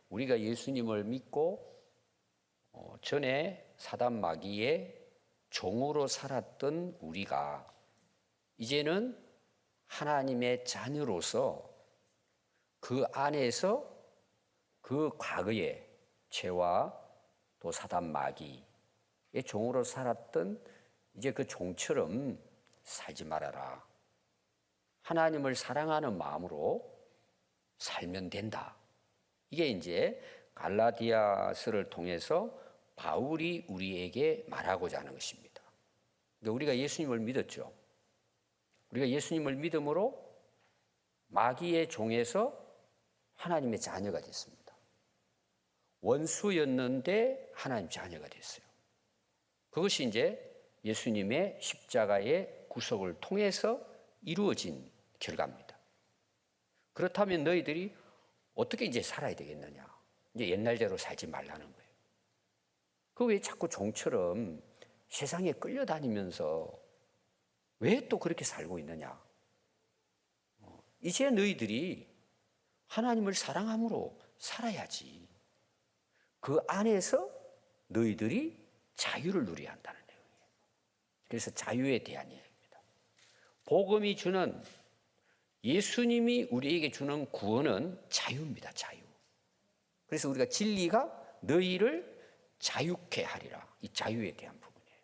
우리가 예수님을 믿고 전에 사단 마귀의 종으로 살았던 우리가 이제는 하나님의 자녀로서 그 안에서 그 과거의 죄와 또 사단 마귀의 종으로 살았던 이제 그 종처럼 살지 말아라. 하나님을 사랑하는 마음으로 살면 된다. 이게 이제 갈라디아서를 통해서 바울이 우리에게 말하고자 하는 것입니다. 그러니까 우리가 예수님을 믿었죠. 우리가 예수님을 믿음으로 마귀의 종에서 하나님의 자녀가 됐습니다. 원수였는데 하나님 자녀가 됐어요. 그것이 이제 예수님의 십자가의 구속을 통해서 이루어진 결과입니다. 그렇다면 너희들이 어떻게 이제 살아야 되겠느냐? 이제 옛날대로 살지 말라는 거예요. 그 왜 자꾸 종처럼 세상에 끌려다니면서 왜 또 그렇게 살고 있느냐? 이제 너희들이 하나님을 사랑함으로 살아야지. 그 안에서 너희들이 자유를 누려야 한다는 내용이에요. 그래서 자유에 대한 이야기입니다. 복음이 주는 예수님이 우리에게 주는 구원은 자유입니다. 자유. 그래서 우리가 진리가 너희를 자유케 하리라. 이 자유에 대한 부분이에요.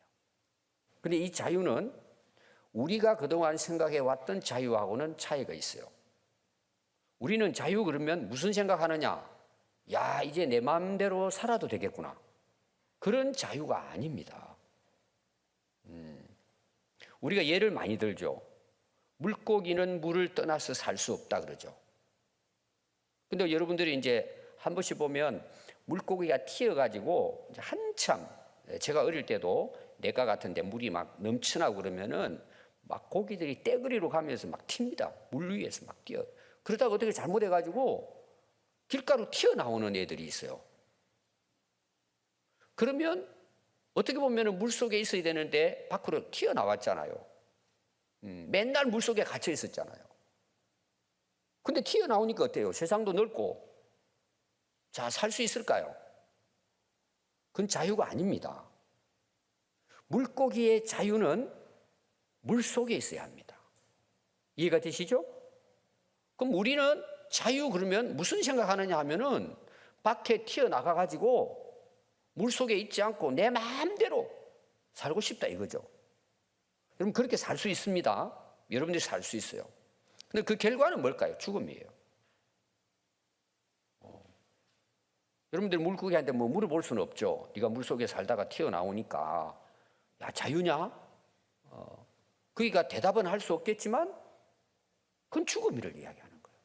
그런데 이 자유는 우리가 그동안 생각해왔던 자유하고는 차이가 있어요. 우리는 자유 그러면 무슨 생각하느냐? 야, 이제 내 마음대로 살아도 되겠구나. 그런 자유가 아닙니다. 우리가 예를 많이 들죠. 물고기는 물을 떠나서 살 수 없다 그러죠. 근데 여러분들이 이제 한 번씩 보면 물고기가 튀어가지고 이제 한참, 제가 어릴 때도 냇가 같은데 물이 막 넘쳐나고 그러면은 막 고기들이 떼거리로 가면서 막 튑니다. 물 위에서 막 뛰어. 그러다가 어떻게 잘못해가지고 길가로 튀어나오는 애들이 있어요. 그러면 어떻게 보면 물 속에 있어야 되는데 밖으로 튀어나왔잖아요. 맨날 물 속에 갇혀 있었잖아요. 근데 튀어나오니까 어때요? 세상도 넓고. 자, 살 수 있을까요? 그건 자유가 아닙니다. 물고기의 자유는 물 속에 있어야 합니다. 이해가 되시죠? 그럼 우리는 자유 그러면 무슨 생각하느냐 하면은 밖에 튀어나가가지고 물 속에 있지 않고 내 마음대로 살고 싶다 이거죠. 여러분 그렇게 살 수 있습니다. 여러분들이 살 수 있어요. 근데 그 결과는 뭘까요? 죽음이에요. 여러분들 물고기한테 뭐 물어볼 수는 없죠. 네가 물속에 살다가 튀어나오니까 야 자유냐? 그러니까 대답은 할 수 없겠지만 그건 죽음이를 이야기하는 거예요.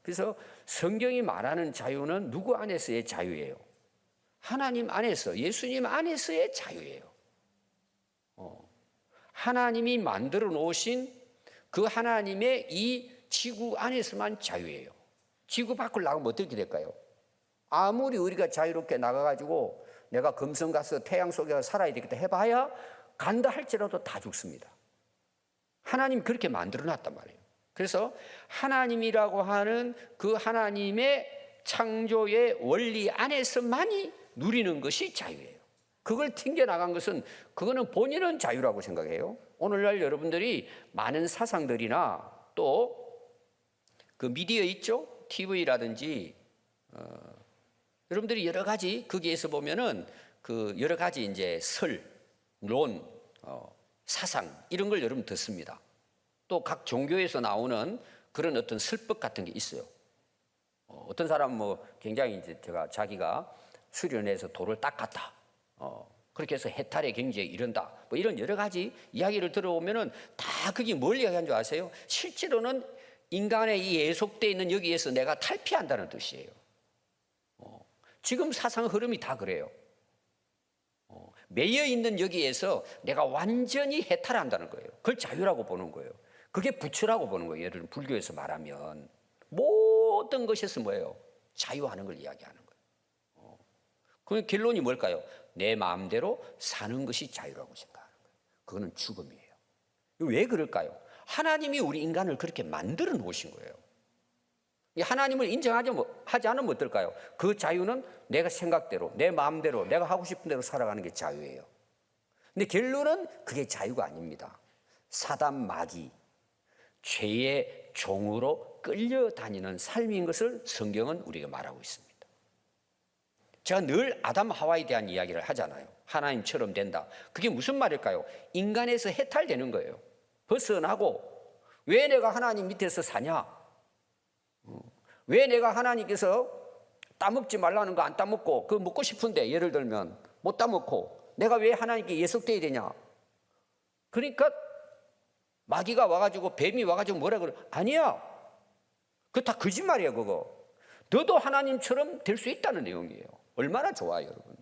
그래서 성경이 말하는 자유는 누구 안에서의 자유예요? 하나님 안에서, 예수님 안에서의 자유예요. 하나님이 만들어 놓으신 그 하나님의 이 지구 안에서만 자유예요. 지구 밖을 나가면 어떻게 될까요? 아무리 우리가 자유롭게 나가가지고 내가 금성 가서 태양 속에 살아야 되겠다 해봐야 간다 할지라도 다 죽습니다. 하나님 그렇게 만들어 놨단 말이에요. 그래서 하나님이라고 하는 그 하나님의 창조의 원리 안에서만이 누리는 것이 자유예요. 그걸 튕겨나간 것은 그거는 본인은 자유라고 생각해요. 오늘날 여러분들이 많은 사상들이나 또 그 미디어 있죠? TV라든지 여러분들이 여러 가지 거기에서 보면은 그 여러 가지 이제 론, 사상 이런 걸 여러분 듣습니다. 또 각 종교에서 나오는 그런 어떤 설법 같은 게 있어요. 어떤 사람은 뭐 굉장히 이제 자기가 수련해서 돌을 닦았다. 그렇게 해서 해탈의 경지에 이른다. 뭐 이런 여러 가지 이야기를 들어보면은 다 그게 뭘 이야기하는 줄 아세요? 실제로는 인간의 이 예속되어 있는 여기에서 내가 탈피한다는 뜻이에요. 지금 사상 흐름이 다 그래요. 매여 있는 여기에서 내가 완전히 해탈한다는 거예요. 그걸 자유라고 보는 거예요. 그게 부처라고 보는 거예요. 예를 들어 불교에서 말하면 모든 것에서 뭐예요? 자유하는 걸 이야기하는 거예요. 그 결론이 뭘까요? 내 마음대로 사는 것이 자유라고 생각하는 거예요. 그거는 죽음이에요. 왜 그럴까요? 하나님이 우리 인간을 그렇게 만들어 놓으신 거예요. 이 하나님을 하지 않으면 어떨까요? 그 자유는 내가 생각대로, 내 마음대로, 내가 하고 싶은 대로 살아가는 게 자유예요. 근데 결론은 그게 자유가 아닙니다. 사단 마귀, 죄의 종으로 끌려다니는 삶인 것을 성경은 우리가 말하고 있습니다. 제가 늘 아담 하와에 대한 이야기를 하잖아요. 하나님처럼 된다. 그게 무슨 말일까요? 인간에서 해탈되는 거예요. 벗어나고, 왜 내가 하나님 밑에서 사냐? 왜 내가 하나님께서 따먹지 말라는 거 안 따먹고, 그거 먹고 싶은데 예를 들면 못 따먹고, 내가 왜 하나님께 예속돼야 되냐? 그러니까 마귀가 와가지고, 뱀이 와가지고 뭐라 그래? 아니야. 그거 다 거짓말이야, 그거. 너도 하나님처럼 될 수 있다는 내용이에요. 얼마나 좋아요, 여러분.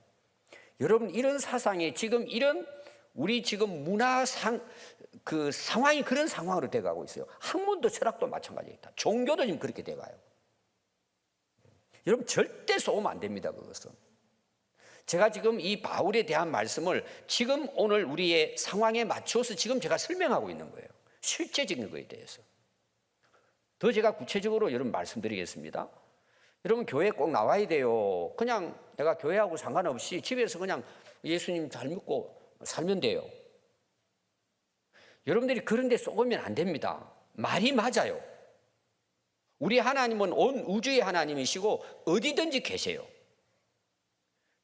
여러분, 이런 사상에 지금 이런 우리 지금 그 상황이 그런 상황으로 돼가고 있어요. 학문도 철학도 마찬가지입니다. 종교도 지금 그렇게 돼가요. 여러분, 절대 쏘면 안 됩니다, 그것은. 제가 지금 이 바울에 대한 말씀을 지금 오늘 우리의 상황에 맞춰서 지금 제가 설명하고 있는 거예요. 실제적인 거에 대해서. 더 제가 구체적으로 여러분 말씀드리겠습니다. 여러분, 교회 꼭 나와야 돼요. 그냥 내가 교회하고 상관없이 집에서 그냥 예수님 잘 믿고 살면 돼요. 여러분들이 그런 데 쏘으면 안 됩니다. 말이 맞아요. 우리 하나님은 온 우주의 하나님이시고 어디든지 계세요.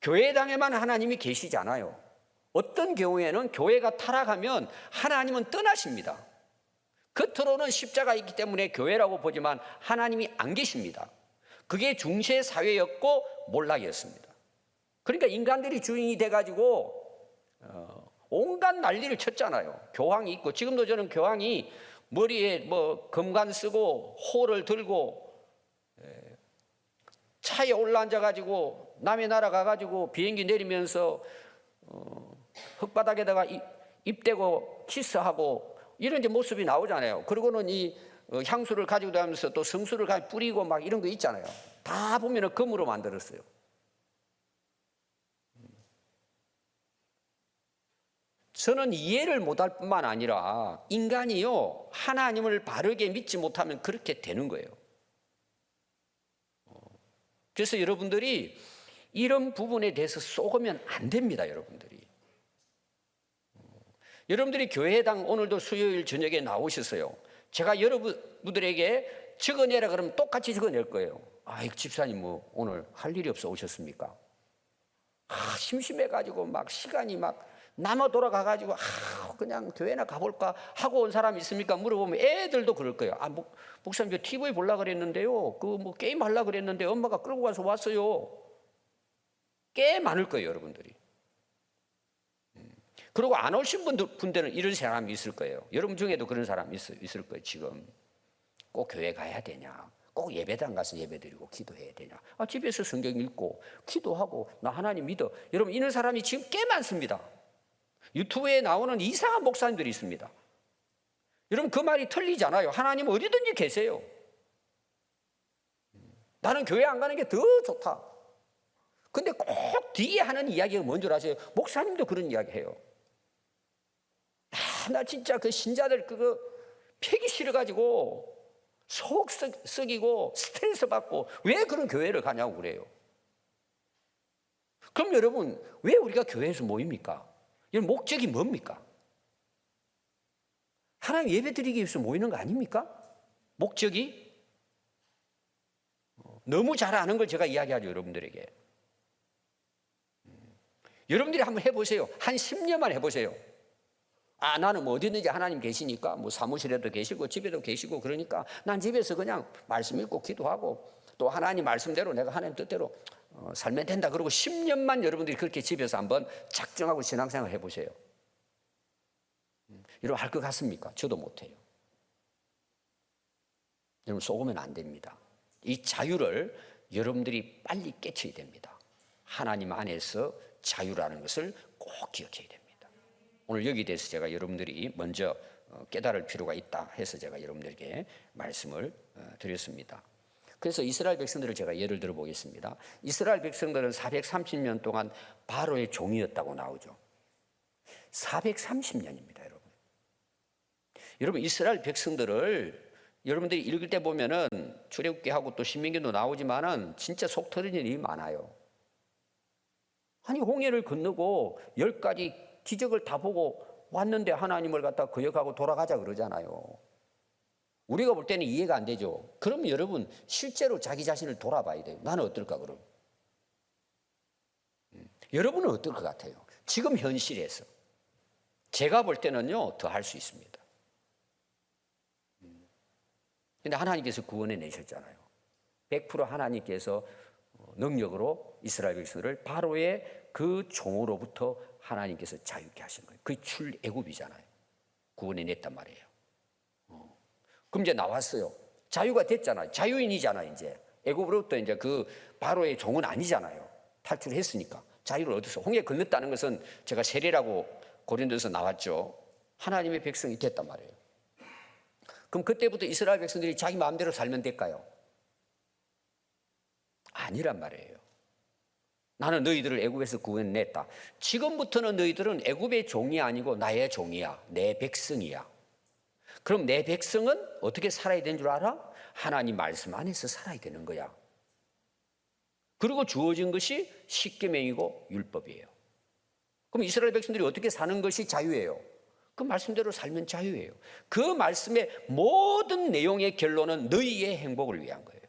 교회당에만 하나님이 계시지 않아요. 어떤 경우에는 교회가 타락하면 하나님은 떠나십니다. 겉으로는 십자가 있기 때문에 교회라고 보지만 하나님이 안 계십니다. 그게 중세 사회였고 몰락이었습니다. 그러니까 인간들이 주인이 돼가지고 온갖 난리를 쳤잖아요. 교황이 있고, 지금도 저는 교황이 머리에 뭐 금관 쓰고 호를 들고 차에 올라앉아가지고 남의 나라 가가지고 비행기 내리면서 흙바닥에다가 입 대고 키스하고 이런 모습이 나오잖아요. 그러고는 이 향수를 가지고 다니면서 또 성수를 뿌리고 막 이런 거 있잖아요. 다 보면은 금으로 만들었어요. 저는 이해를 못할 뿐만 아니라 인간이요, 하나님을 바르게 믿지 못하면 그렇게 되는 거예요. 그래서 여러분들이 이런 부분에 대해서 쏘으면 안 됩니다, 여러분들이. 여러분들이 교회당 오늘도 수요일 저녁에 나오셨어요. 제가 여러분들에게 적어내라 그러면 똑같이 적어낼 거예요. 집사님 뭐 오늘 할 일이 없어 오셨습니까? 심심해가지고 막 시간이 막 남아 돌아가가지고 그냥 교회나 가볼까 하고 온 사람 있습니까? 물어보면 애들도 그럴 거예요. 목사님 저 TV 보려고 그랬는데요. 뭐 게임 하려고 그랬는데 엄마가 끌고 가서 왔어요. 꽤 많을 거예요, 여러분들이. 그리고 안 오신 분들은 이런 사람이 있을 거예요. 여러분 중에도 그런 사람이 있을 거예요, 지금. 꼭 교회 가야 되냐? 꼭 예배당 가서 예배드리고 기도해야 되냐? 집에서 성경 읽고 기도하고 나 하나님 믿어. 여러분, 이런 사람이 지금 꽤 많습니다. 유튜브에 나오는 이상한 목사님들이 있습니다. 여러분, 그 말이 틀리잖아요. 하나님 어디든지 계세요. 나는 교회 안 가는 게 더 좋다. 근데 꼭 뒤에 하는 이야기가 뭔 줄 아세요? 목사님도 그런 이야기 해요. 나 진짜 그 신자들 그거 패기 싫어가지고 속 썩이고 스트레스 받고 왜 그런 교회를 가냐고 그래요. 그럼 여러분, 왜 우리가 교회에서 모입니까? 이 목적이 뭡니까? 하나님 예배 드리기 위해서 모이는 거 아닙니까? 목적이? 너무 잘 아는 걸 제가 이야기하죠, 여러분들에게. 여러분들이 한번 해보세요. 한 10년만 해보세요. 나는 뭐 어디든지 하나님 계시니까 뭐 사무실에도 계시고 집에도 계시고 그러니까 난 집에서 그냥 말씀 읽고 기도하고 또 하나님 말씀대로 내가 하나님 뜻대로 살면 된다. 그러고 10년만 여러분들이 그렇게 집에서 한번 작정하고 신앙생활 해보세요. 여러분 할 것 같습니까? 저도 못해요. 여러분 속으면 안 됩니다. 이 자유를 여러분들이 빨리 깨쳐야 됩니다. 하나님 안에서 자유라는 것을 꼭 기억해야 됩니다. 오늘 여기에 대해서 제가 여러분들이 먼저 깨달을 필요가 있다 해서 제가 여러분들에게 말씀을 드렸습니다. 그래서 이스라엘 백성들을 제가 예를 들어 보겠습니다. 이스라엘 백성들은 430년 동안 바로의 종이었다고 나오죠. 430년입니다, 여러분. 여러분 이스라엘 백성들을 여러분들이 읽을 때 보면은 출애굽기하고 또 신명기도 나오지만은 진짜 속 터지는 일이 많아요. 아니 홍해를 건너고 10가지 기적을 다 보고 왔는데 하나님을 갖다 거역하고 돌아가자 그러잖아요. 우리가 볼 때는 이해가 안 되죠. 그럼 여러분 실제로 자기 자신을 돌아봐야 돼요. 나는 어떨까 그럼? 여러분은 어떨 것 같아요? 지금 현실에서 제가 볼 때는요 더 할 수 있습니다. 근데 하나님께서 구원해 내셨잖아요. 100% 하나님께서 능력으로 이스라엘 백성들을 바로의 그 종으로부터 하나님께서 자유케 하신 거예요. 그게 출애굽이잖아요. 구원해 냈단 말이에요. 그럼 이제 나왔어요. 자유가 됐잖아요. 자유인이잖아요. 이제 애굽으로부터 이제 그 바로의 종은 아니잖아요. 탈출했으니까 자유를 얻어서 홍해 건넜다는 것은 제가 세례라고 고린도에서 나왔죠. 하나님의 백성이 됐단 말이에요. 그럼 그때부터 이스라엘 백성들이 자기 마음대로 살면 될까요? 아니란 말이에요. 나는 너희들을 애굽에서 구원냈다. 지금부터는 너희들은 애굽의 종이 아니고 나의 종이야. 내 백성이야. 그럼 내 백성은 어떻게 살아야 되는 줄 알아? 하나님 말씀 안에서 살아야 되는 거야. 그리고 주어진 것이 십계명이고 율법이에요. 그럼 이스라엘 백성들이 어떻게 사는 것이 자유예요? 그 말씀대로 살면 자유예요. 그 말씀의 모든 내용의 결론은 너희의 행복을 위한 거예요.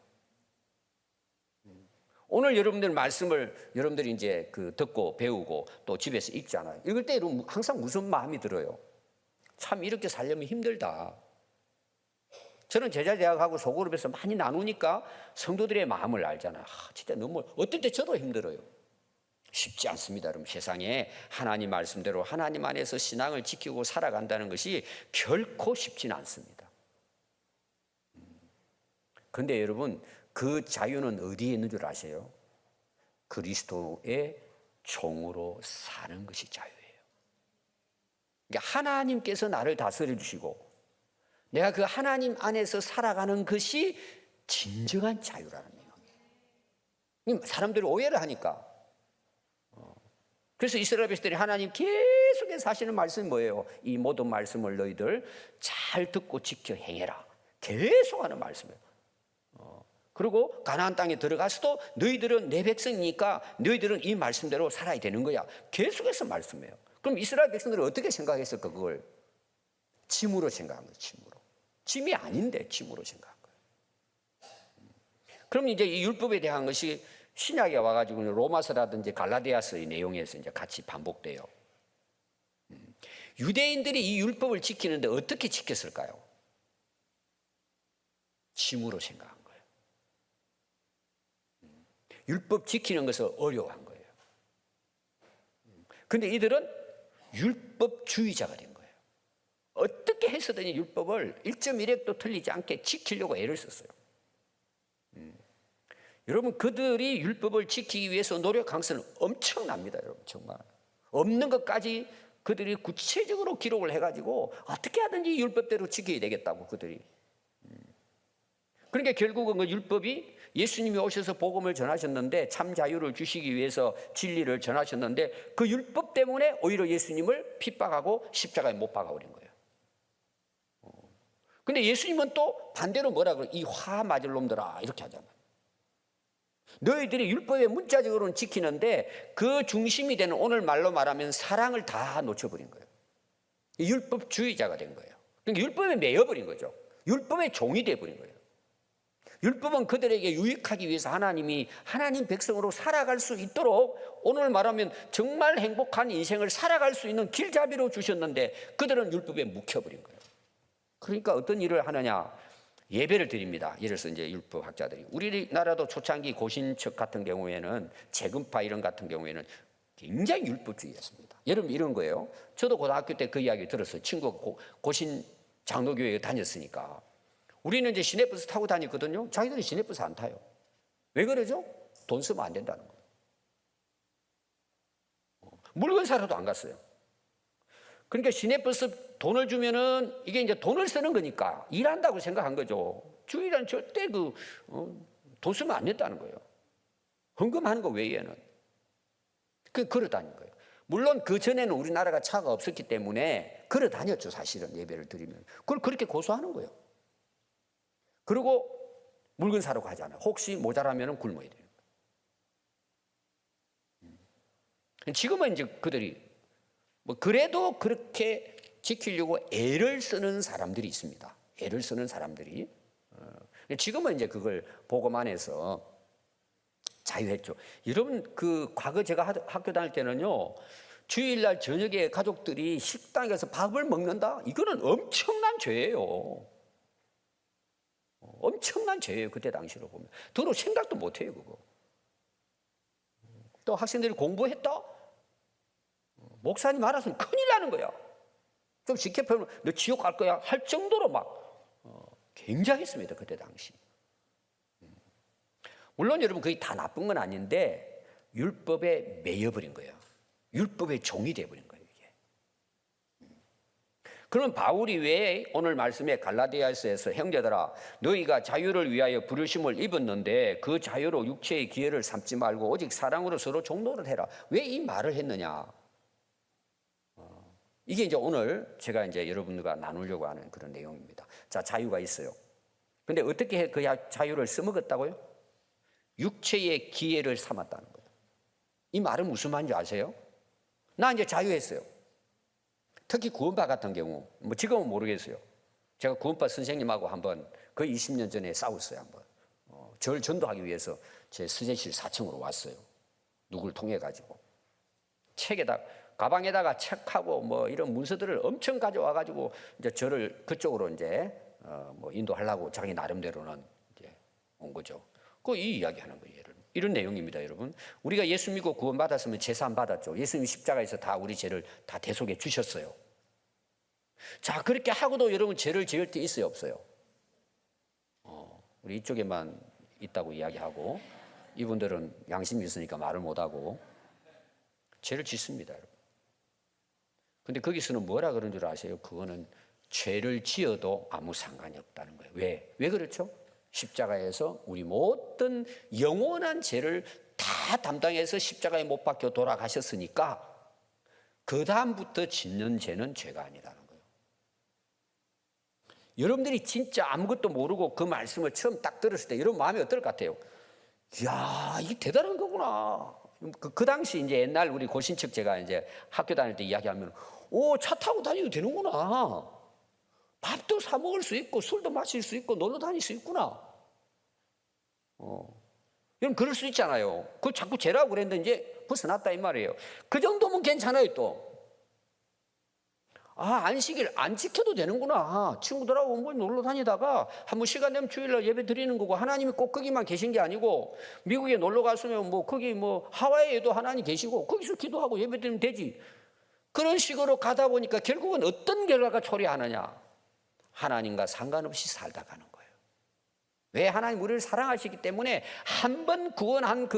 오늘 여러분들 말씀을 여러분들이 이제 듣고 배우고 또 집에서 읽잖아요. 읽을 때 항상 무슨 마음이 들어요? 참 이렇게 살려면 힘들다. 저는 제자대학하고 소그룹에서 많이 나누니까 성도들의 마음을 알잖아요. 진짜 너무 어떨 때 저도 힘들어요. 쉽지 않습니다. 여러분 세상에 하나님 말씀대로 하나님 안에서 신앙을 지키고 살아간다는 것이 결코 쉽지는 않습니다. 그런데 여러분 그 자유는 어디에 있는 줄 아세요? 그리스도의 종으로 사는 것이 자유예요. 그러니까 하나님께서 나를 다스려 주시고 내가 그 하나님 안에서 살아가는 것이 진정한 자유라는 거예요. 사람들이 오해를 하니까. 그래서 이스라엘 백성들이 하나님 계속해서 하시는 말씀이 뭐예요? 이 모든 말씀을 너희들 잘 듣고 지켜 행해라. 계속 하는 말씀이에요. 그리고 가나안 땅에 들어가서도 너희들은 내 백성이니까 너희들은 이 말씀대로 살아야 되는 거야. 계속해서 말씀해요. 그럼 이스라엘 백성들은 어떻게 생각했을까? 그걸 짐으로 생각한 거예요. 짐으로. 짐이 아닌데 짐으로 생각한 거예요. 그럼 이제 이 율법에 대한 것이 신약에 와가지고 로마서라든지 갈라디아서의 내용에서 이제 같이 반복돼요. 유대인들이 이 율법을 지키는데 어떻게 지켰을까요? 짐으로 생각한 거예요. 율법 지키는 것을 어려워한 거예요. 그런데 이들은 율법주의자가 된 거예요. 어떻게 해서든지 율법을 1.1획도 틀리지 않게 지키려고 애를 썼어요. 여러분 그들이 율법을 지키기 위해서 노력한 것은 엄청납니다. 여러분 정말 없는 것까지 그들이 구체적으로 기록을 해가지고 어떻게 하든지 율법대로 지켜야 되겠다고 그들이. 그러니까 결국은 그 율법이 예수님이 오셔서 복음을 전하셨는데 참 자유를 주시기 위해서 진리를 전하셨는데 그 율법 때문에 오히려 예수님을 핍박하고 십자가에 못 박아버린 거예요. 근데 예수님은 또 반대로 뭐라 그래요? 이 화 맞을 놈들아 이렇게 하잖아요. 너희들이 율법의 문자적으로는 지키는데 그 중심이 되는 오늘 말로 말하면 사랑을 다 놓쳐버린 거예요. 율법주의자가 된 거예요. 그러니까 율법에 매여버린 거죠. 율법의 종이 돼버린 거예요. 율법은 그들에게 유익하기 위해서 하나님이 하나님 백성으로 살아갈 수 있도록 오늘 말하면 정말 행복한 인생을 살아갈 수 있는 길잡이로 주셨는데 그들은 율법에 묵혀버린 거예요. 그러니까 어떤 일을 하느냐? 예배를 드립니다. 예를 들어서 이제 율법학자들이 우리나라도 초창기 고신척 같은 경우에는 재금파 이런 같은 경우에는 굉장히 율법주의였습니다. 여러분 이런 거예요. 저도 고등학교 때 그 이야기 들었어요. 친구가 고신 장로교회에 다녔으니까. 우리는 이제 시내버스 타고 다녔거든요. 자기들이 시내버스 안 타요. 왜 그러죠? 돈 쓰면 안 된다는 거예요. 물건 사러도 안 갔어요. 그러니까 시내버스 돈을 주면은 이게 이제 돈을 쓰는 거니까 일한다고 생각한 거죠. 주일은 절대 돈 쓰면 안 된다는 거예요. 헌금하는 거 외에는. 걸어 다닌 거예요. 물론 그 전에는 우리나라가 차가 없었기 때문에 걸어 다녔죠. 사실은 예배를 드리면. 그걸 그렇게 고소하는 거예요. 그리고 물건 사러 가잖아요. 혹시 모자라면 굶어야 돼요. 지금은 이제 그들이 뭐 그래도 그렇게 지키려고 애를 쓰는 사람들이 있습니다. 애를 쓰는 사람들이. 지금은 이제 그걸 보고만 해서 자유했죠. 여러분, 그 과거 제가 학교 다닐 때는요, 주일날 저녁에 가족들이 식당에서 밥을 먹는다? 이거는 엄청난 죄예요. 엄청난 죄예요. 그때 당시로 보면. 더러 생각도 못 해요, 그거. 또 학생들이 공부했다? 목사님 알아서는 큰일 나는 거야. 좀 지켜보면 너 지옥 갈 거야 할 정도로 막 굉장했습니다. 그때 당시. 물론 여러분 그게 다 나쁜 건 아닌데 율법에 매여버린 거예요. 율법의 종이 돼버린 거예요. 이게. 그러면 바울이 왜 오늘 말씀에 갈라디아서에서 형제들아 너희가 자유를 위하여 부르심을 입었는데 그 자유로 육체의 기회를 삼지 말고 오직 사랑으로 서로 종노릇 해라. 왜 이 말을 했느냐? 이게 이제 오늘 제가 이제 여러분들과 나누려고 하는 그런 내용입니다. 자, 자유가 있어요. 근데 어떻게 그 자유를 써먹었다고요? 육체의 기회를 삼았다는 거예요. 이 말은 무슨 말인지 아세요? 나 이제 자유했어요. 특히 구원파 같은 경우, 뭐 지금은 모르겠어요. 제가 구원파 선생님하고 한번 거의 20년 전에 싸웠어요. 한번. 저를 전도하기 위해서 제 수제실 4층으로 왔어요. 누굴 통해 가지고. 가방에다가 책하고 뭐 이런 문서들을 엄청 가져와 가지고 이제 저를 그쪽으로 이제 뭐 인도하려고 자기 나름대로는 이제 온 거죠. 이 이야기하는 거예요. 이런 내용입니다, 여러분. 우리가 예수 믿고 구원 받았으면 제사 안 받았죠. 예수님 십자가에서 다 우리 죄를 다 대속해 주셨어요. 자, 그렇게 하고도 여러분 죄를 지을 때 있어요, 없어요? 우리 이쪽에만 있다고 이야기하고 이분들은 양심이 있으니까 말을 못하고 죄를 짓습니다, 여러분. 근데 거기서는 뭐라 그런 줄 아세요? 그거는 죄를 지어도 아무 상관이 없다는 거예요. 왜? 왜 그렇죠? 십자가에서 우리 모든 영원한 죄를 다 담당해서 십자가에 못 박혀 돌아가셨으니까 그 다음부터 짓는 죄는 죄가 아니라는 거예요. 여러분들이 진짜 아무것도 모르고 그 말씀을 처음 딱 들었을 때 여러분 마음이 어떨 것 같아요? 이야, 이게 대단한 거구나. 그 당시 이제 옛날 우리 고신척 제가 이제 학교 다닐 때 이야기하면 차 타고 다니도 되는구나. 밥도 사 먹을 수 있고 술도 마실 수 있고 놀러 다닐 수 있구나. 여러분 그럴 수 있잖아요. 그거 자꾸 죄라고 그랬는데 이제 벗어났다 이 말이에요. 그 정도면 괜찮아요 또. 안식일 안 지켜도 되는구나. 친구들하고 뭐 놀러 다니다가 한번 시간 되면 주일날 예배 드리는 거고 하나님이 꼭 거기만 계신 게 아니고 미국에 놀러 갔으면 뭐 거기 뭐 하와이에도 하나님 계시고 거기서 기도하고 예배 드리면 되지. 그런 식으로 가다 보니까 결국은 어떤 결과가 초래하느냐? 하나님과 상관없이 살다 가는 거예요. 왜? 하나님 우리를 사랑하시기 때문에 한 번 구원한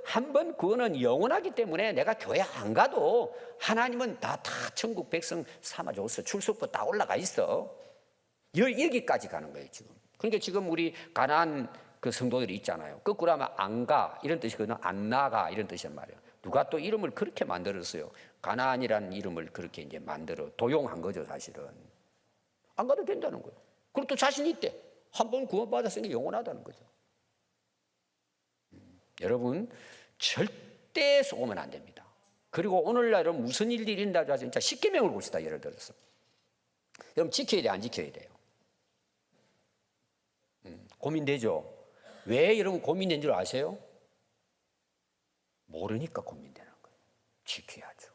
한 번 구원은 영원하기 때문에 내가 교회 안 가도 하나님은 다 천국 백성 삼아줬어. 출석부 다 올라가 있어. 여기까지 가는 거예요 지금. 그러니까 지금 우리 가나안 그 성도들이 있잖아요. 거꾸로 하면 안 가 이런 뜻이거든요. 안 나가 이런 뜻이란 말이에요. 누가 또 이름을 그렇게 만들었어요. 가나안이라는 이름을 그렇게 이제 만들어 도용한 거죠 사실은. 안 가도 된다는 거예요. 그리고 또 자신이 있대. 한 번 구원받았으니까 영원하다는 거죠. 여러분 절대 속으면 안 됩니다. 그리고 오늘날은 무슨 일이 일어난다고 해서 진짜 십계명을 봅시다. 예를 들어서 여러분 지켜야 돼 안 지켜야 돼요? 고민되죠. 왜 여러분 고민된 줄 아세요? 모르니까 고민되는 거예요. 지켜야죠.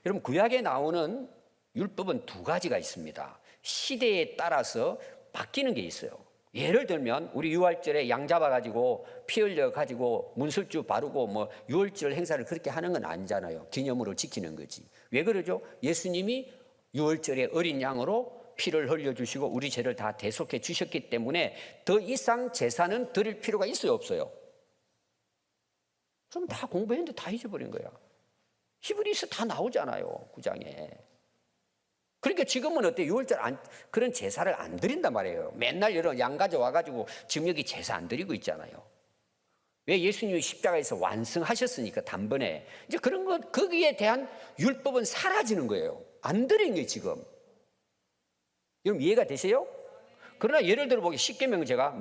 여러분 구약에 나오는 율법은 두 가지가 있습니다. 시대에 따라서 바뀌는 게 있어요. 예를 들면 우리 유월절에 양 잡아가지고 피 흘려가지고 문술주 바르고 뭐 유월절 행사를 그렇게 하는 건 아니잖아요. 기념으로 지키는 거지. 왜 그러죠? 예수님이 유월절에 어린 양으로 피를 흘려주시고 우리 죄를 다 대속해 주셨기 때문에 더 이상 제사는 드릴 필요가 있어요 없어요? 좀 다 공부했는데 다 잊어버린 거야. 히브리서 다 나오잖아요 9장에. 그러니까 지금은 어때요? 유월절 그런 제사를 안 드린단 말이에요. 맨날 여러 양 가져와가지고 지금 여기 제사 안 드리고 있잖아요. 왜? 예수님이 십자가에서 완성하셨으니까 단번에. 이제 그런 것, 거기에 대한 율법은 사라지는 거예요. 안 드린 게 지금. 여러분 이해가 되세요? 그러나 예를 들어 보기 십계명 제가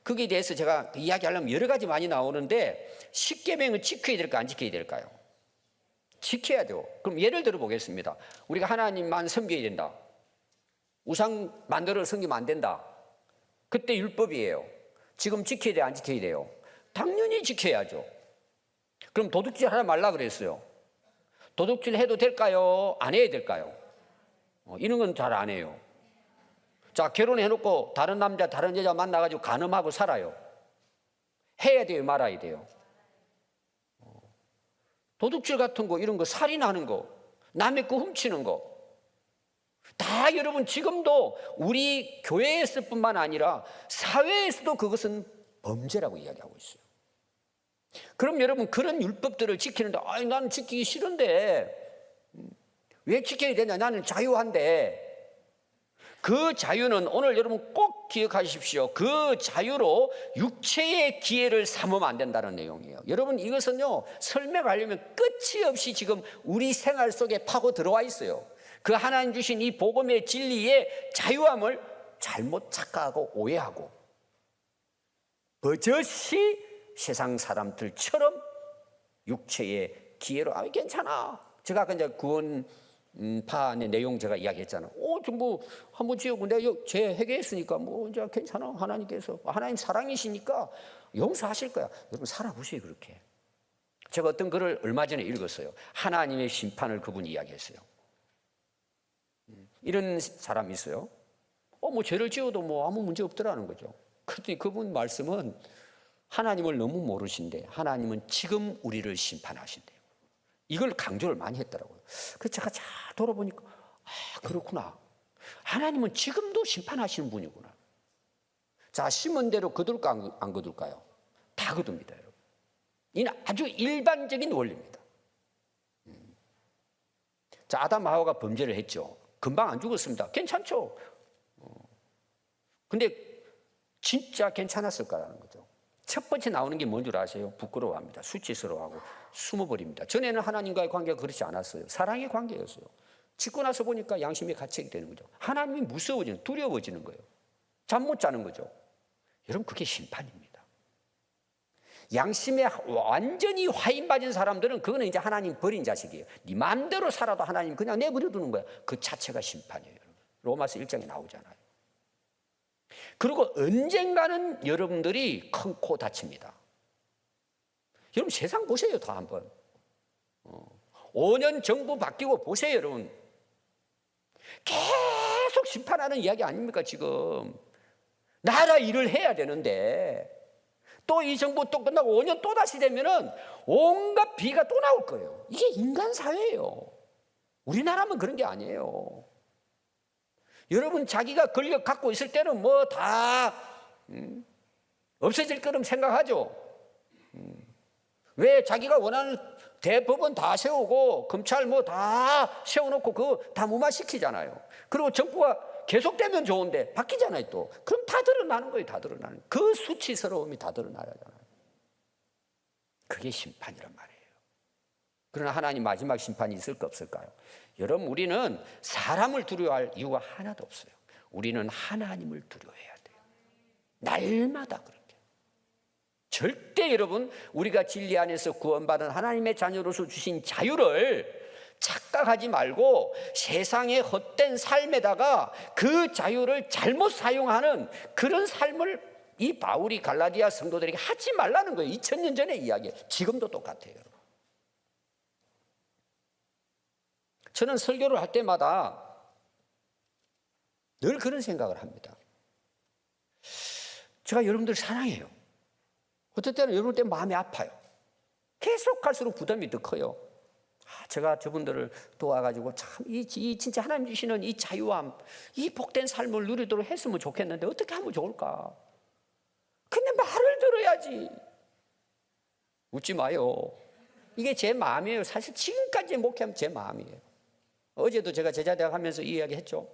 거기에 대해서 제가 이야기하려면 여러 가지 많이 나오는데 십계명은 지켜야 될까 안 지켜야 될까요? 지켜야 돼요. 그럼 예를 들어 보겠습니다. 우리가 하나님만 섬겨야 된다. 우상 만들어 섬기면 안 된다. 그때 율법이에요. 지금 지켜야 돼, 안 지켜야 돼요? 당연히 지켜야죠. 그럼 도둑질 하지 말라 그랬어요. 도둑질 해도 될까요? 안 해야 될까요? 이런 건 잘 안 해요. 자, 결혼해놓고 다른 남자, 다른 여자 만나가지고 간음하고 살아요. 해야 돼요, 말아야 돼요? 도둑질 같은 거, 이런 거, 살인하는 거, 남의 거 훔치는 거, 다 여러분 지금도 우리 교회에서 뿐만 아니라 사회에서도 그것은 범죄라고 이야기하고 있어요. 그럼 여러분 그런 율법들을 지키는데 나는 지키기 싫은데 왜 지켜야 되냐? 나는 자유한데. 그 자유는 오늘 여러분 꼭 기억하십시오. 그 자유로 육체의 기회를 삼으면 안 된다는 내용이에요. 여러분 이것은요 설명하려면 끝이 없이 지금 우리 생활 속에 파고 들어와 있어요. 그 하나님 주신 이 복음의 진리의 자유함을 잘못 착각하고 오해하고 버젓이 세상 사람들처럼 육체의 기회로 괜찮아. 제가 아까 이제 구원파의 내용 제가 이야기했잖아요. 뭐 한번 지어고 내가 죄 회개했으니까 뭐 이제 괜찮아. 하나님께서 하나님 사랑이시니까 용서하실 거야. 여러분 살아보세요 그렇게. 제가 어떤 글을 얼마 전에 읽었어요. 하나님의 심판을 그분이 이야기했어요. 이런 사람이 있어요. 뭐 죄를 지어도 뭐 아무 문제 없더라는 거죠. 그런데 그분 말씀은 하나님을 너무 모르신데 하나님은 지금 우리를 심판하신대요. 이걸 강조를 많이 했더라고요. 그래서 제가 잘 돌아보니까 그렇구나. 하나님은 지금도 심판하시는 분이구나. 자, 심은 대로 거둘까 안 거둘까요? 다 거둡니다, 여러분. 이는 아주 일반적인 원리입니다. 자, 아담 하와가 범죄를 했죠. 금방 안 죽었습니다. 괜찮죠? 근데 진짜 괜찮았을까라는 거죠. 첫 번째 나오는 게 뭔 줄 아세요? 부끄러워합니다. 수치스러워하고 숨어버립니다. 전에는 하나님과의 관계가 그렇지 않았어요. 사랑의 관계였어요. 짓고 나서 보니까 양심의 가책이 되는 거죠. 하나님이 무서워지는, 두려워지는 거예요. 잠 못 자는 거죠. 여러분 그게 심판입니다. 양심에 완전히 화인 빠진 사람들은 그거는 이제 하나님 버린 자식이에요. 네 마음대로 살아도 하나님 그냥 내버려 두는 거야. 그 자체가 심판이에요. 로마서 1장에 나오잖아요. 그리고 언젠가는 여러분들이 큰 코 다칩니다. 여러분 세상 보세요. 다 한번 5년 정부 바뀌고 보세요. 여러분 계속 심판하는 이야기 아닙니까? 지금 나라 일을 해야 되는데 또 이 정부 또 끝나고 5년 또 다시 되면은 온갖 비가 또 나올 거예요. 이게 인간 사회예요. 우리나라만 그런 게 아니에요. 여러분 자기가 권력 갖고 있을 때는 뭐 다 없어질 거름 생각하죠. 왜 자기가 원하는 대법원 다 세우고 검찰 뭐 다 세워놓고 그거 다 무마시키잖아요. 그리고 정부가 계속되면 좋은데 바뀌잖아요 또. 그럼 다 드러나는 거예요. 다 드러나는 거예요. 그 수치스러움이 다 드러나잖아요. 그게 심판이란 말이에요. 그러나 하나님 마지막 심판이 있을까 없을까요? 여러분 우리는 사람을 두려워할 이유가 하나도 없어요. 우리는 하나님을 두려워해야 돼요. 날마다 그렇게. 절대 여러분 우리가 진리 안에서 구원받은 하나님의 자녀로서 주신 자유를 착각하지 말고 세상의 헛된 삶에다가 그 자유를 잘못 사용하는 그런 삶을 이 바울이 갈라디아 성도들에게 하지 말라는 거예요. 2000년 전의 이야기예요. 지금도 똑같아요. 저는 설교를 할 때마다 늘 그런 생각을 합니다. 제가 여러분들 사랑해요. 어떨 때는 여러분 때문에 마음이 아파요. 계속 갈수록 부담이 더 커요. 제가 저분들을 도와가지고 참 이 진짜 하나님 주시는 이 자유함, 이 복된 삶을 누리도록 했으면 좋겠는데 어떻게 하면 좋을까? 근데 말을 들어야지. 웃지 마요. 이게 제 마음이에요. 사실 지금까지 목회하면 제 마음이에요. 어제도 제가 제자대학 하면서 이 이야기 했죠.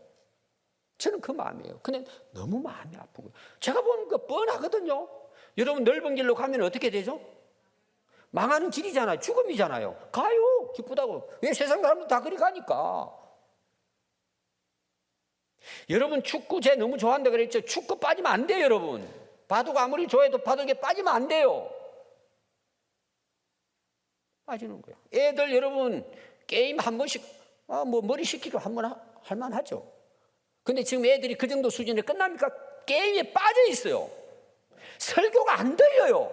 저는 그 마음이에요. 근데 너무 마음이 아프고요. 제가 보는 거 뻔하거든요. 여러분 넓은 길로 가면 어떻게 되죠? 망하는 길이잖아요. 죽음이잖아요. 가요. 기쁘다고. 왜 세상 사람들 다 그리 가니까. 여러분 축구 제 너무 좋아한다 그랬죠? 축구 빠지면 안 돼요, 여러분. 바둑 아무리 좋아해도 바둑에 빠지면 안 돼요. 빠지는 거예요. 애들 여러분 게임 한 번씩 뭐 머리 식히고 한 번 할 만하죠. 근데 지금 애들이 그 정도 수준에 끝납니까? 게임에 빠져 있어요. 설교가 안 들려요.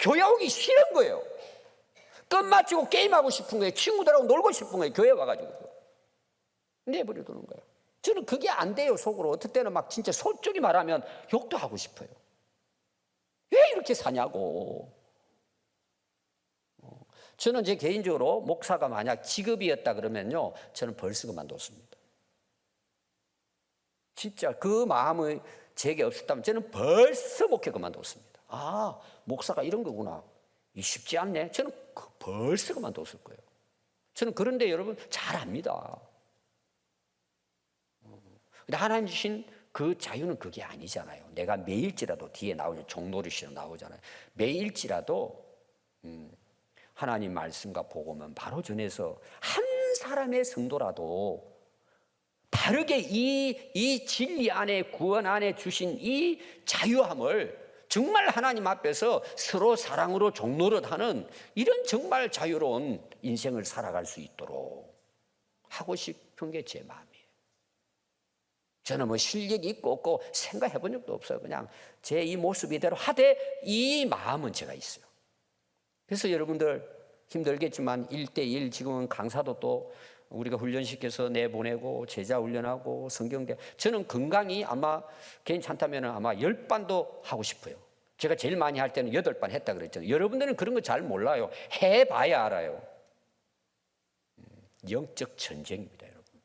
교회 오기 싫은 거예요. 끝마치고 게임하고 싶은 거예요. 친구들하고 놀고 싶은 거예요. 교회 와가지고 내버려 두는 거예요. 저는 그게 안 돼요. 속으로 어떨 때는 막 진짜 솔직히 말하면 욕도 하고 싶어요. 왜 이렇게 사냐고. 저는 제 개인적으로 목사가 만약 직업이었다 그러면요, 저는 벌써 그만뒀습니다. 진짜 그 마음이 제게 없었다면 저는 벌써 목회 그만뒀습니다. 아, 목사가 이런 거구나. 쉽지 않네. 저는 벌써 그만뒀을 거예요. 저는 그런데 여러분 잘 압니다. 근데 하나님 주신 그 자유는 그게 아니잖아요. 내가 매일지라도 뒤에 나오는 종노릇이로 나오잖아요. 매일지라도 하나님 말씀과 복음은 바로 전해서 한 사람의 성도라도 다르게 이 진리 안에 구원 안에 주신 이 자유함을 정말 하나님 앞에서 서로 사랑으로 종노릇하는 이런 정말 자유로운 인생을 살아갈 수 있도록 하고 싶은 게 제 마음이에요. 저는 뭐 실력이 있고 없고 생각해 본 적도 없어요. 그냥 제 이 모습 이대로 하되 이 마음은 제가 있어요. 그래서 여러분들 힘들겠지만 1대1 지금은 강사도 또 우리가 훈련시켜서 내보내고 제자 훈련하고 성경대 저는 건강이 아마 괜찮다면 아마 10반도 하고 싶어요. 제가 제일 많이 할 때는 8반 했다 그랬잖아요. 여러분들은 그런 거 잘 몰라요. 해봐야 알아요. 영적 전쟁입니다, 여러분.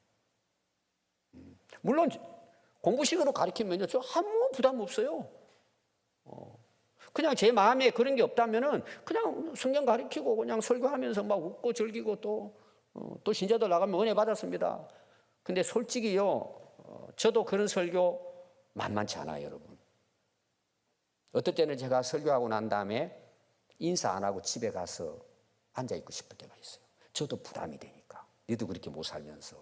물론 공부식으로 가르치면요, 저 아무 부담 없어요. 그냥 제 마음에 그런 게 없다면은 그냥 성경 가르치고 그냥 설교하면서 막 웃고 즐기고 또 신자들 나가면 은혜 받았습니다. 근데 솔직히요, 저도 그런 설교 만만치 않아요, 여러분. 어떨 때는 제가 설교하고 난 다음에 인사 안 하고 집에 가서 앉아 있고 싶을 때가 있어요. 저도 부담이 되니까. 너도 그렇게 못 살면서.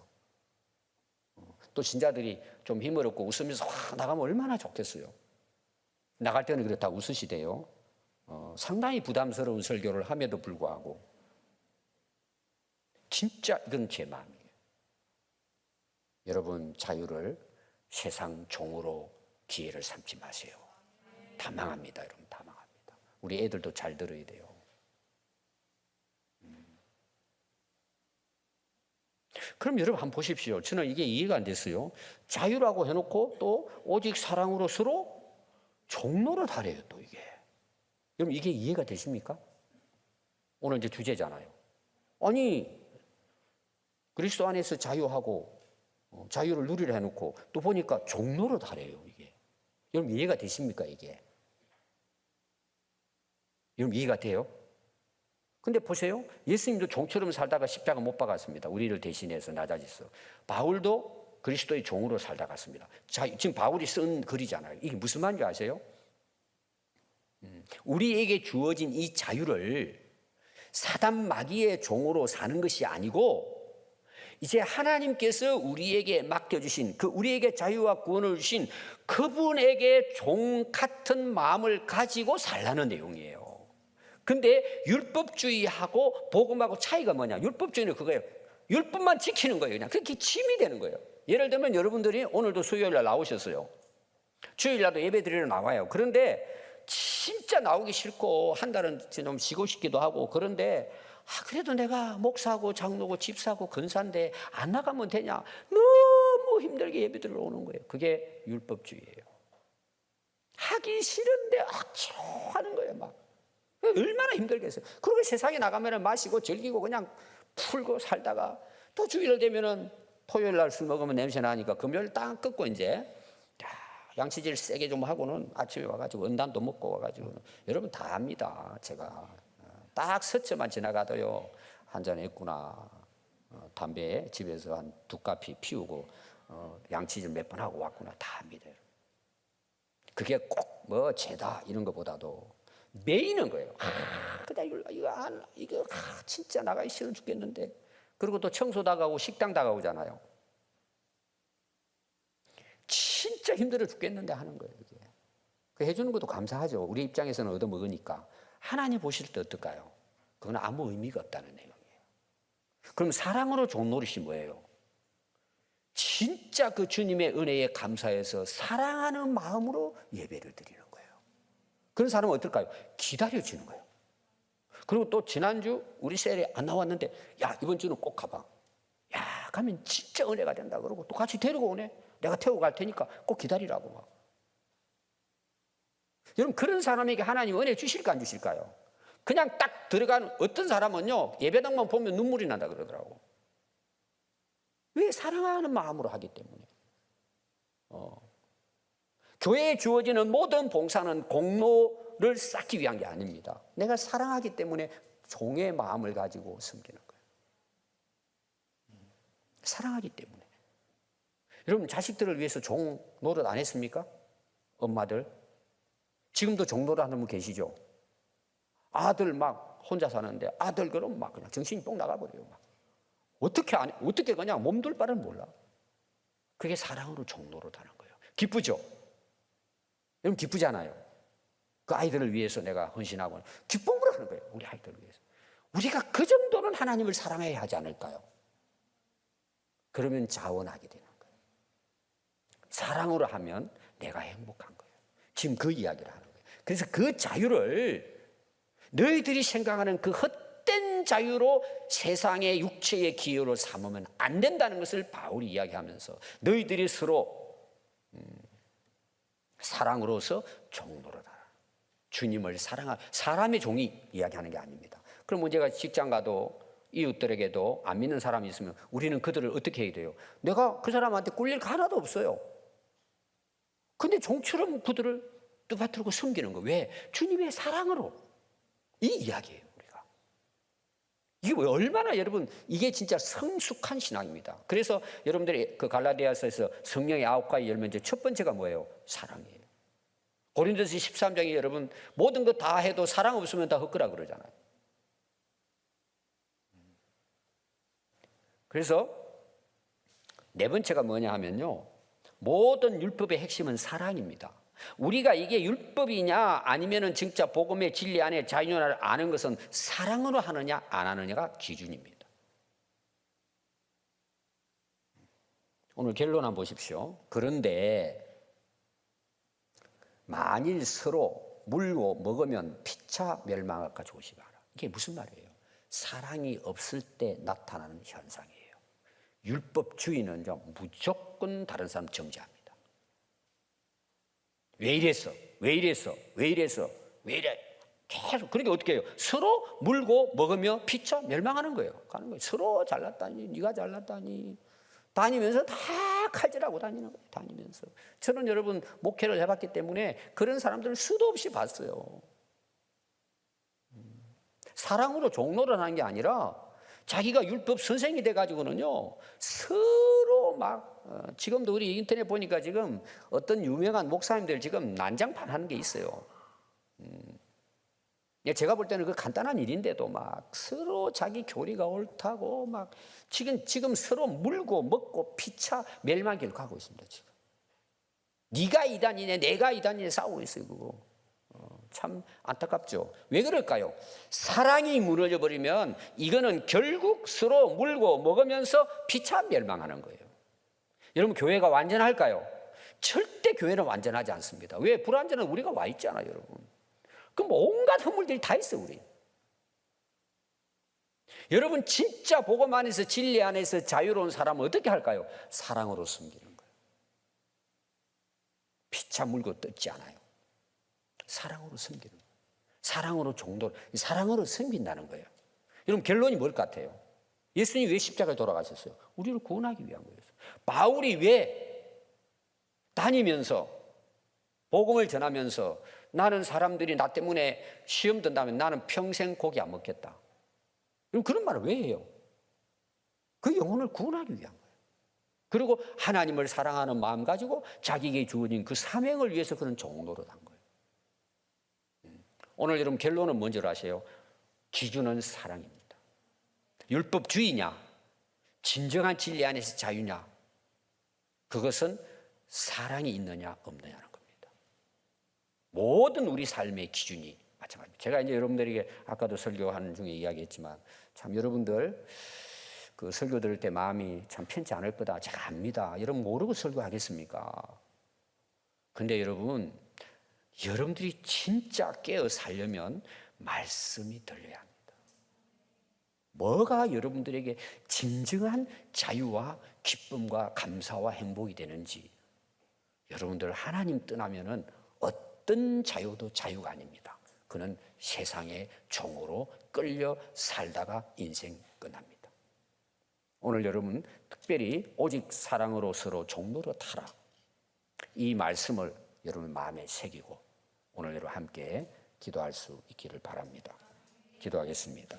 또 신자들이 좀 힘을 얻고 웃으면서 확 나가면 얼마나 좋겠어요. 나갈 때는 그래 다 웃으시대요. 상당히 부담스러운 설교를 함에도 불구하고 진짜 이건 제 마음이에요. 여러분 자유를 세상 종으로 기회를 삼지 마세요. 다 망합니다, 여러분. 다 망합니다. 우리 애들도 잘 들어야 돼요. 그럼 여러분 한번 보십시오. 저는 이게 이해가 안 됐어요. 자유라고 해놓고 또 오직 사랑으로 서로 종로를 하래요, 또 이게. 여러분 이게 이해가 되십니까? 오늘 이제 주제잖아요. 아니 그리스도 안에서 자유하고 자유를 누리려 해놓고 또 보니까 종로를 하래요, 이게. 여러분 이해가 되십니까, 이게? 여러분 이해가 돼요? 근데 보세요. 예수님도 종처럼 살다가 십자가 못 박았습니다. 우리를 대신해서 낮아졌어. 바울도 그리스도의 종으로 살다 갔습니다. 자, 지금 바울이 쓴 글이잖아요. 이게 무슨 말인지 아세요? 우리에게 주어진 이 자유를 사단 마귀의 종으로 사는 것이 아니고 이제 하나님께서 우리에게 맡겨주신 그 우리에게 자유와 구원을 주신 그분에게 종 같은 마음을 가지고 살라는 내용이에요. 근데 율법주의하고 복음하고 차이가 뭐냐? 율법주의는 그거예요. 율법만 지키는 거예요. 그냥 그게 기침이 되는 거예요. 예를 들면 여러분들이 오늘도 수요일날 나오셨어요. 주일날도 예배 드리러 나와요. 그런데 진짜 나오기 싫고 한 달은 좀 쉬고 싶기도 하고 그런데 그래도 내가 목사고 장로고 집사고 근사인데 안 나가면 되냐? 너무 힘들게 예배 드리러 오는 거예요. 그게 율법주의예요. 하기 싫은데 억지로 하는 거예요, 막. 얼마나 힘들겠어요. 그리고 세상에 나가면 마시고 즐기고 그냥 풀고 살다가 또 주일 되면은 토요일 날 술 먹으면 냄새 나니까 금요일 딱 끊고 이제 양치질 세게 좀 하고는 아침에 와가지고 은단도 먹고 와가지고 여러분 다 압니다. 제가 딱 서처만 지나가도요 한잔 했구나. 담배 집에서 한 2까피 피우고 양치질 몇 번 하고 왔구나. 다 압니다. 그게 꼭 뭐 죄다 이런 것보다도 매이는 거예요. 이거 진짜 나가기 싫어 죽겠는데. 그리고 또 청소 다 가고 식당 다 가오잖아요. 진짜 힘들어 죽겠는데 하는 거예요. 이게. 그 해주는 것도 감사하죠. 우리 입장에서는 얻어먹으니까. 하나님 보실 때 어떨까요? 그건 아무 의미가 없다는 내용이에요. 그럼 사랑으로 좋은 노릇이 뭐예요? 진짜 그 주님의 은혜에 감사해서 사랑하는 마음으로 예배를 드리는 거예요. 그런 사람은 어떨까요? 기다려주는 거예요. 그리고 또 지난주 우리 셀에 안 나왔는데 야 이번 주는 꼭 가봐. 야 가면 진짜 은혜가 된다 그러고 또 같이 데리고 오네. 내가 태우고 갈 테니까 꼭 기다리라고 막. 여러분 그런 사람에게 하나님 은혜 주실까 안 주실까요? 그냥 딱 들어가는 어떤 사람은요 예배당만 보면 눈물이 난다 그러더라고. 왜? 사랑하는 마음으로 하기 때문에. 교회에 주어지는 모든 봉사는 공로를 쌓기 위한 게 아닙니다. 내가 사랑하기 때문에 종의 마음을 가지고 섬기는 거예요. 사랑하기 때문에. 여러분 자식들을 위해서 종 노릇 안 했습니까? 엄마들. 지금도 종 노릇 하는 분 계시죠? 아들 막 혼자 사는데 아들 그럼 막 그냥 정신이 뽕 나가버려요. 막. 어떻게 그냥 몸둘 바를 몰라. 그게 사랑으로 종 노릇 하는 거예요. 기쁘죠? 여러분 기쁘잖아요. 그 아이들을 위해서 내가 헌신하고 기쁨으로 하는 거예요. 우리 아이들을 위해서. 우리가 그 정도는 하나님을 사랑해야 하지 않을까요? 그러면 자원하게 되는 거예요. 사랑으로 하면 내가 행복한 거예요. 지금 그 이야기를 하는 거예요. 그래서 그 자유를 너희들이 생각하는 그 헛된 자유로 세상의 육체의 기여로 삼으면 안 된다는 것을 바울이 이야기하면서 너희들이 서로 사랑으로서 종노릇하라. 주님을 사랑하라. 사람의 종이 이야기하는 게 아닙니다. 그럼 제가 직장 가도 이웃들에게도 안 믿는 사람이 있으면 우리는 그들을 어떻게 해야 돼요? 내가 그 사람한테 꿀릴 거 하나도 없어요. 근데 종처럼 그들을 떠받들고 섬기는 거. 왜? 주님의 사랑으로. 이 이야기예요, 우리가. 이게 얼마나 여러분, 이게 진짜 성숙한 신앙입니다. 그래서 여러분들이 그 갈라디아서에서 성령의 9가지 열매 중 첫 번째가 뭐예요? 사랑이에요. 고린도서 13장에 여러분 모든 거 다 해도 사랑 없으면 다 헛거라 그러잖아요. 그래서 네 번째가 뭐냐 하면요. 모든 율법의 핵심은 사랑입니다. 우리가 이게 율법이냐 아니면은 진짜 복음의 진리 안에 자유를 아는 것은 사랑으로 하느냐 안 하느냐가 기준입니다. 오늘 결론 한번 보십시오. 그런데 만일 서로 물고 먹으면 피차 멸망할까 조심하라. 이게 무슨 말이에요? 사랑이 없을 때 나타나는 현상이에요. 율법주의는 무조건 다른 사람 정죄합니다. 왜 이랬어? 왜 이랬어? 왜 이랬어? 왜 이래? 계속. 그러니까 어떻게 해요? 서로 물고 먹으며 피차 멸망하는 거예요. 가는 거예요. 서로 잘났다니, 네가 잘났다니. 다니면서 다 칼질하고 다니는 거예요. 다니면서. 저는 여러분 목회를 해봤기 때문에 그런 사람들을 수도 없이 봤어요. 사랑으로 종로를 하는 게 아니라 자기가 율법 선생이 돼가지고는요 서로 막 지금도 우리 인터넷 보니까 지금 어떤 유명한 목사님들 지금 난장판 하는 게 있어요. 제가 볼 때는 그 간단한 일인데도 막 서로 자기 교리가 옳다고 막 지금 서로 물고 먹고 피차 멸망길로 가고 있습니다. 지금 네가 이단이네 내가 이단이네 싸우고 있어요. 그거 참 안타깝죠. 왜 그럴까요? 사랑이 무너져 버리면 이거는 결국 서로 물고 먹으면서 피차 멸망하는 거예요. 여러분 교회가 완전할까요? 절대 교회는 완전하지 않습니다. 왜? 불완전은 우리가 와 있잖아요, 여러분. 그럼 온갖 허물들이 다 있어, 우리. 여러분 진짜 복음 안에서 진리 안에서 자유로운 사람은 어떻게 할까요? 사랑으로 섬기는 거예요. 피차 물고 뜯지 않아요. 사랑으로 섬기는 거예요. 사랑으로 종도, 사랑으로 섬긴다는 거예요. 여러분 결론이 뭘 같아요? 예수님이 왜 십자가에 돌아가셨어요? 우리를 구원하기 위한 거예요. 바울이 왜 다니면서 복음을 전하면서 나는 사람들이 나 때문에 시험 든다면 나는 평생 고기 안 먹겠다. 그런 말을 왜 해요? 그 영혼을 구원하기 위한 거예요. 그리고 하나님을 사랑하는 마음 가지고 자기에게 주어진 그 사명을 위해서 그런 종로를 한 거예요. 오늘 여러분 결론은 뭔지 아세요? 기준은 사랑입니다. 율법주의냐 진정한 진리 안에서 자유냐 그것은 사랑이 있느냐 없느냐는 겁니다. 모든 우리 삶의 기준이 마찬가지입니다. 제가 이제 여러분들에게 아까도 설교하는 중에 이야기했지만 참 여러분들 그 설교 들을 때 마음이 참 편치 않을 거다 제가 압니다. 여러분 모르고 설교하겠습니까? 근데 여러분 여러분들이 진짜 깨어 살려면 말씀이 들려야 합니다. 뭐가 여러분들에게 진정한 자유와 기쁨과 감사와 행복이 되는지 여러분들 하나님 떠나면은 어떤 자유도 자유가 아닙니다. 그는 세상의 종으로 끌려 살다가 인생 끝납니다. 오늘 여러분 특별히 오직 사랑으로 서로 종로로 타라. 이 말씀을 여러분 마음에 새기고 오늘 여러분 함께 기도할 수 있기를 바랍니다. 기도하겠습니다.